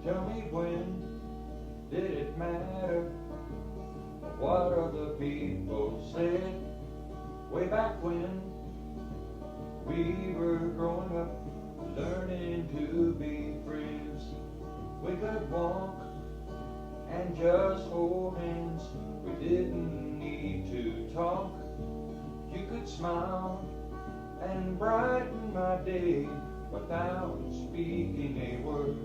Tell me, when did it matter what other people said? Way back when we were growing up, learning to be friends. We could walk and just hold hands. We didn't need to talk. You could smile and brighten my day without speaking a word.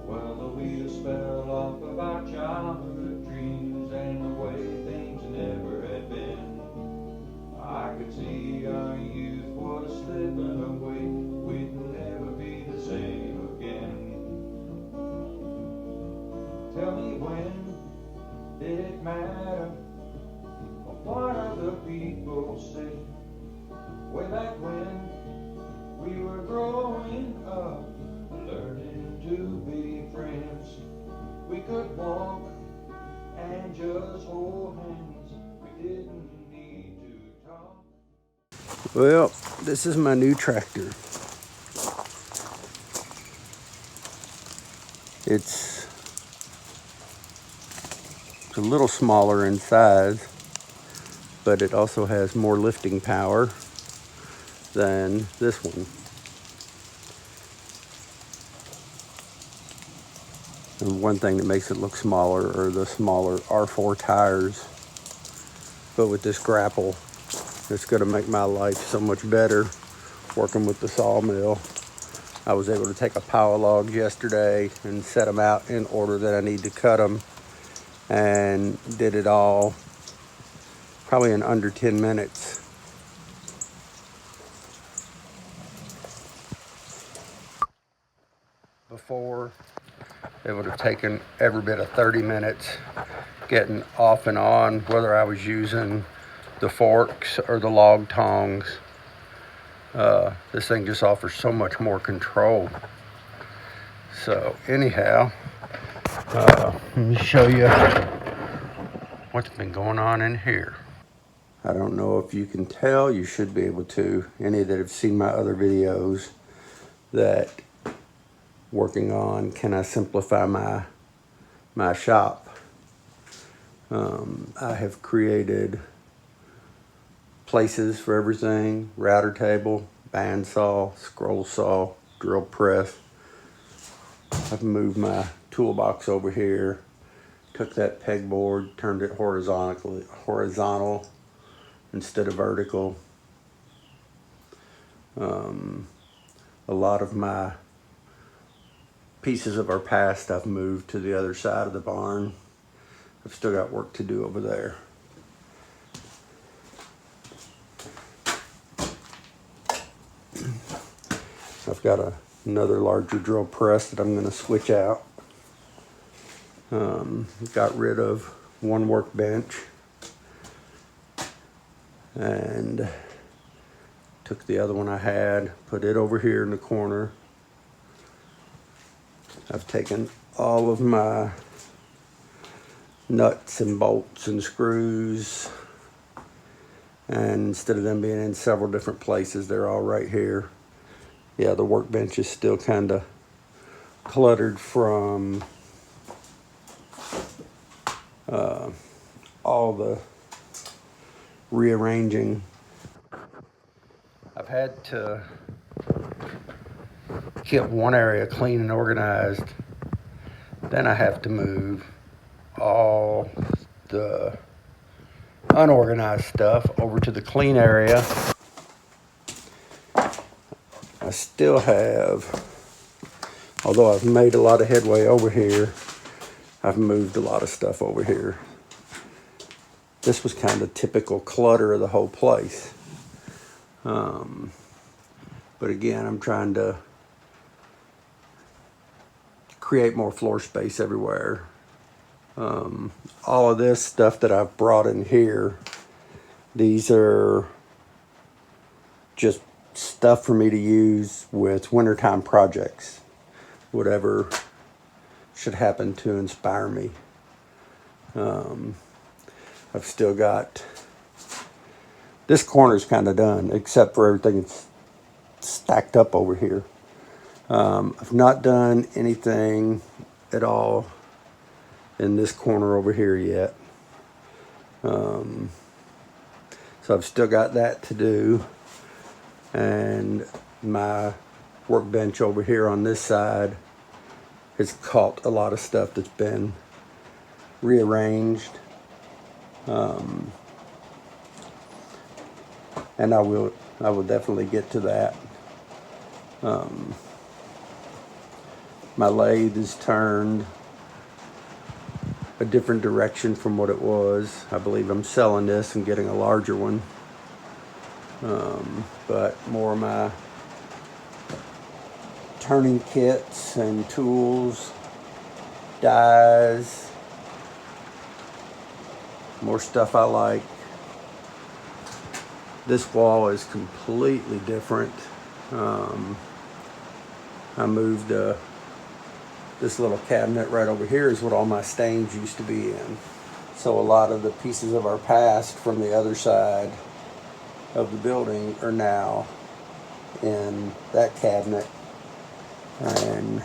Well, the wheels fell off of our childhood dreams, and the way things never had been. I could see our youth was slipping away. We'd never be the same again. Tell me, when did it matter what other people say? Way back when we were growing up, learning to be friends. We could walk and just hold hands. We didn't need to talk. Well, this is my new tractor. It's a little smaller in size, but it also has more lifting power than this one. And one thing that makes it look smaller are the smaller R4 tires. But with this grapple, it's going to make my life so much better working with the sawmill. I was able to take a power log yesterday and set them out in order that I need to cut them, and did it all probably in under 10 minutes. Before, it would have taken every bit of 30 minutes getting off and on, whether I was using the forks or the log tongs. This thing just offers so much more control. So anyhow, let me show you what's been going on in here. I don't know if you can tell, you should be able to, any that have seen my other videos, that working on can I simplify my shop. I have created places for everything: router table, bandsaw, scroll saw, drill press. I've moved my toolbox over here, took that pegboard, turned it horizontal instead of vertical. A lot of my pieces of our past I've moved to the other side of the barn. I've still got work to do over there. I've got another larger drill press that I'm going to switch out. Got rid of one workbench and took the other one I had, put it over here in the corner. I've taken all of my nuts and bolts and screws, and instead of them being in several different places, they're all right here. Yeah, the workbench is still kind of cluttered from all the rearranging. I've had to get one area clean and organized. Then I have to move all the unorganized stuff over to the clean area. I still have, although I've made a lot of headway over here, I've moved a lot of stuff over here. This was kind of typical clutter of the whole place. But again, I'm trying to create more floor space everywhere. All of this stuff that I've brought in here, these are just stuff for me to use with wintertime projects, whatever should happen to inspire me. I've still got, this corner's kind of done, except for everything that's stacked up over here. I've not done anything at all in this corner over here yet. So I've still got that to do. And my workbench over here on this side has caught a lot of stuff that's been rearranged. And I will definitely get to that. My lathe is turned a different direction from what it was. I believe I'm selling this and getting a larger one. But more of my turning kits and tools, dies, more stuff I like. This wall is completely different. I moved this little cabinet right over here is what all my stains used to be in. So a lot of the pieces of our past from the other side of the building are now in that cabinet. And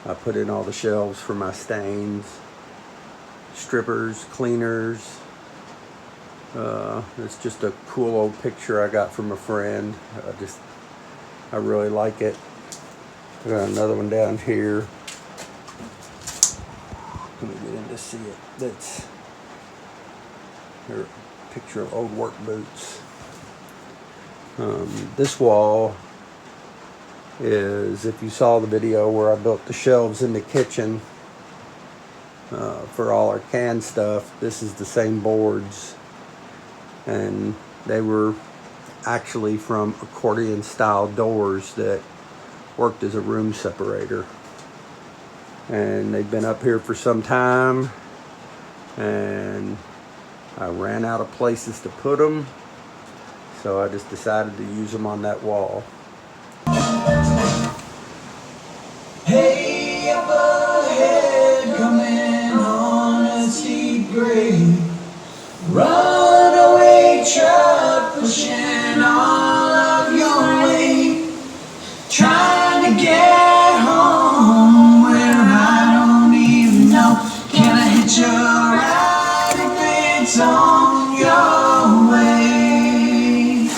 I put in all the shelves for my stains, strippers, cleaners. It's just a cool old picture I got from a friend. I really like it. I got another one down here. Let me get in to see it. That's a picture of old work boots. This wall is, if you saw the video where I built the shelves in the kitchen for all our canned stuff, this is the same boards. And they were actually from accordion style doors that worked as a room separator. And they've been up here for some time, and I ran out of places to put them, so I just decided to use them on that wall. Hey, up ahead, coming on a steep grade. Runaway truck pushing all of your weight, trying to get home where I don't even know. Can I hitch a ride if it's on your way?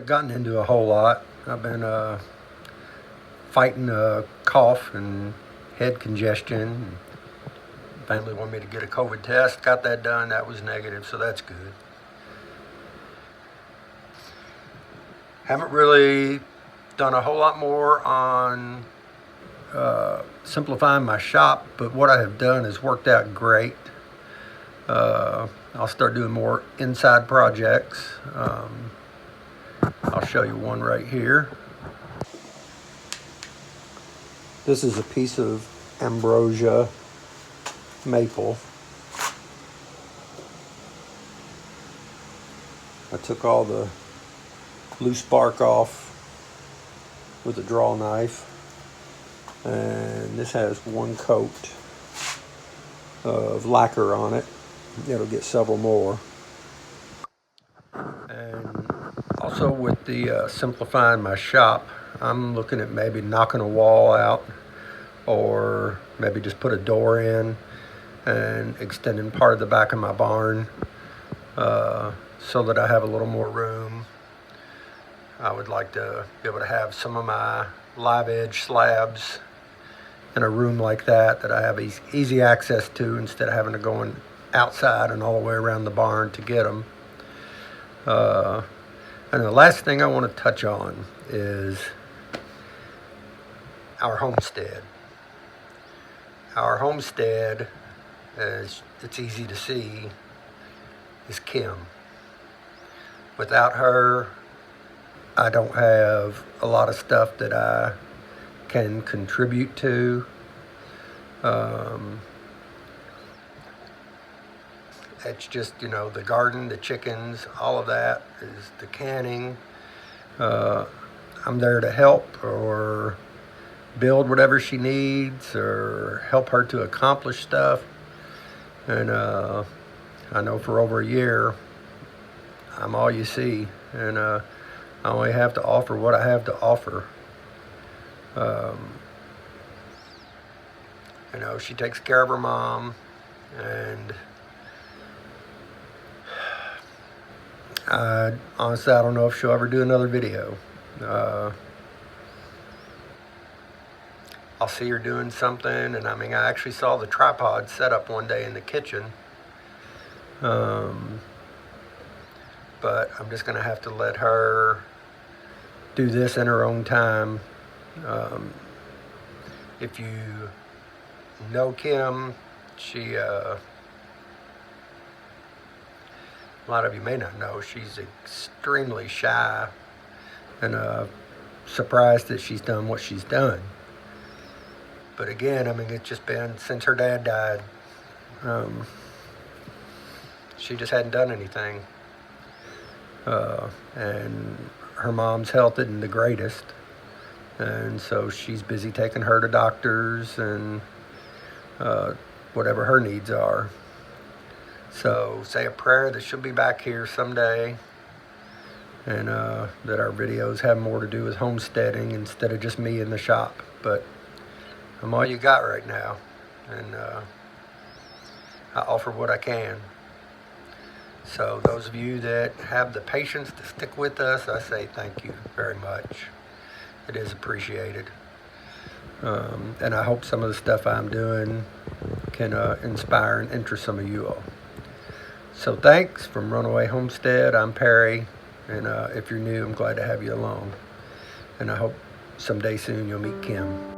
haven't gotten into a whole lot. I've been fighting a cough and head congestion. Family wanted me to get a COVID test. Got that done. That was negative, so that's good. Haven't really done a whole lot more on simplifying my shop, but what I have done has worked out great. I'll start doing more inside projects. I'll show you one right here. This is a piece of ambrosia maple. I took all the loose bark off with a draw knife, and this has one coat of lacquer on it. It'll get several more. And also with the simplifying my shop, I'm looking at maybe knocking a wall out, or maybe just put a door in and extending part of the back of my barn so that I have a little more room. I would like to be able to have some of my live edge slabs in a room like that I have easy access to, instead of having to go outside and all the way around the barn to get them. And the last thing I want to touch on is our homestead. Our homestead, as it's easy to see, is Kim. Without her, I don't have a lot of stuff that I can contribute to. It's just, you know, the garden, the chickens, all of that is the canning. I'm there to help or build whatever she needs or help her to accomplish stuff. And I know for over a year, I'm all you see. And I only have to offer what I have to offer. You know, she takes care of her mom, and honestly, I don't know if she'll ever do another video. I'll see her doing something, and I mean, I actually saw the tripod set up one day in the kitchen. But I'm just gonna have to let her do this in her own time. If you know Kim, she, a lot of you may not know, she's extremely shy, and surprised that she's done what she's done. But again, I mean, it's just been since her dad died. She just hadn't done anything. And her mom's health isn't the greatest. And so she's busy taking her to doctors and whatever her needs are. So say a prayer that she'll be back here someday, and that our videos have more to do with homesteading instead of just me in the shop. But I'm all you got right now, and I offer what I can. So those of you that have the patience to stick with us, I say thank you very much. It is appreciated. And I hope some of the stuff I'm doing can inspire and interest some of you all. So thanks. From Runaway Homestead, I'm Perry, and if you're new, I'm glad to have you along. And I hope someday soon you'll meet Kim.